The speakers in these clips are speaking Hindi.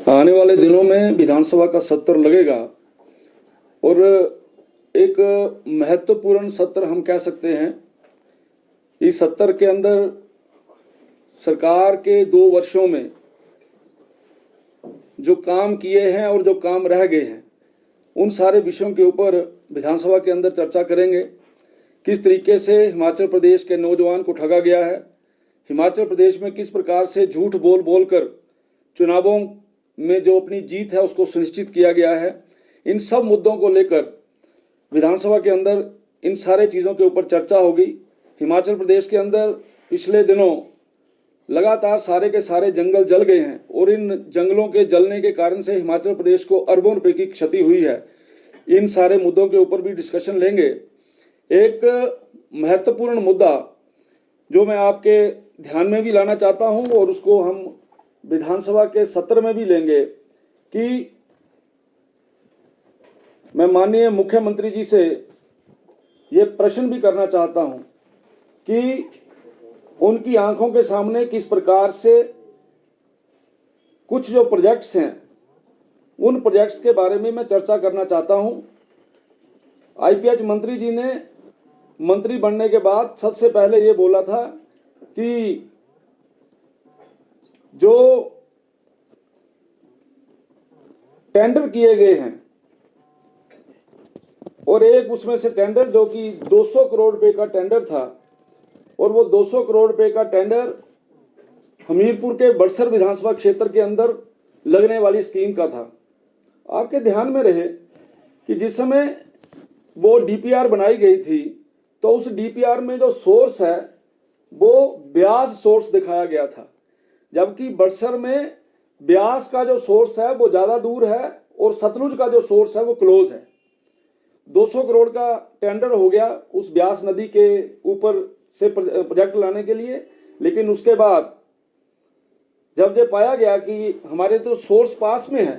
आने वाले दिनों में विधानसभा का सत्र लगेगा और एक महत्वपूर्ण सत्र हम कह सकते हैं। इस सत्र के अंदर सरकार के 2 वर्षों में जो काम किए हैं और जो काम रह गए हैं उन सारे विषयों के ऊपर विधानसभा के अंदर चर्चा करेंगे। किस तरीके से हिमाचल प्रदेश के नौजवान को ठगा गया है, हिमाचल प्रदेश में किस प्रकार से झूठ बोल बोल कर चुनावों में जो अपनी जीत है उसको सुनिश्चित किया गया है, इन सब मुद्दों को लेकर विधानसभा के अंदर इन सारे चीज़ों के ऊपर चर्चा होगी। हिमाचल प्रदेश के अंदर पिछले दिनों लगातार सारे के सारे जंगल जल गए हैं और इन जंगलों के जलने के कारण से हिमाचल प्रदेश को अरबों रुपए की क्षति हुई है। इन सारे मुद्दों के ऊपर भी डिस्कशन लेंगे। एक महत्वपूर्ण मुद्दा जो मैं आपके ध्यान में भी लाना चाहता हूं और उसको हम विधानसभा के सत्र में भी लेंगे कि मैं माननीय मुख्यमंत्री जी से ये प्रश्न भी करना चाहता हूं कि उनकी आंखों के सामने किस प्रकार से कुछ जो प्रोजेक्ट्स हैं उन प्रोजेक्ट्स के बारे में मैं चर्चा करना चाहता हूं। आईपीएच मंत्री जी ने मंत्री बनने के बाद सबसे पहले ये बोला था कि जो टेंडर किए गए हैं और एक उसमें से टेंडर जो कि 200 करोड़ रुपए का टेंडर था और वो 200 करोड़ रुपए का टेंडर हमीरपुर के बड़सर विधानसभा क्षेत्र के अंदर लगने वाली स्कीम का था। आपके ध्यान में रहे कि जिस समय वो डीपीआर बनाई गई थी तो उस डीपीआर में जो सोर्स है वो ब्यास सोर्स दिखाया गया था, जबकि बड़सर में ब्यास का जो सोर्स है वो ज़्यादा दूर है और सतलुज का जो सोर्स है वो क्लोज है। 200 करोड़ का टेंडर हो गया उस ब्यास नदी के ऊपर से प्रोजेक्ट लाने के लिए, लेकिन उसके बाद जब ये पाया गया कि हमारे तो सोर्स पास में है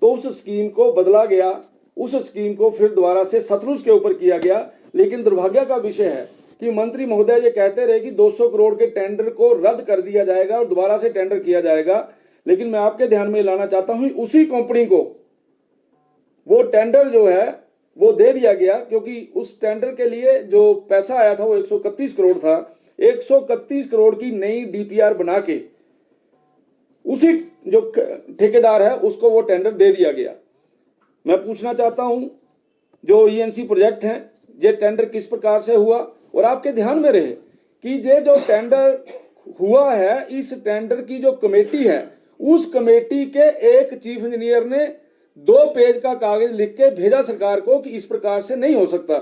तो उस स्कीम को बदला गया, उस स्कीम को फिर दोबारा से सतलुज के ऊपर किया गया। लेकिन दुर्भाग्य का विषय है कि मंत्री महोदय ये कहते रहे कि 200 करोड़ के टेंडर को रद्द कर दिया जाएगा और दोबारा से टेंडर किया जाएगा, लेकिन मैं आपके ध्यान में लाना चाहता हूं उसी कंपनी को वो टेंडर जो है वो दे दिया गया, क्योंकि उस टेंडर के लिए जो पैसा आया था वो 131 करोड़ था। 131 करोड़ की नई डीपीआर बना के उसी जो ठेकेदार है उसको वो टेंडर दे दिया गया। मैं पूछना चाहता हूं जो ईएनसी प्रोजेक्ट हैं ये टेंडर किस प्रकार से हुआ, और आपके ध्यान में रहे कि ये जो टेंडर हुआ है इस टेंडर की जो कमेटी है उस कमेटी के एक चीफ इंजीनियर ने 2 पेज का कागज लिख के भेजा सरकार को कि इस प्रकार से नहीं हो सकता।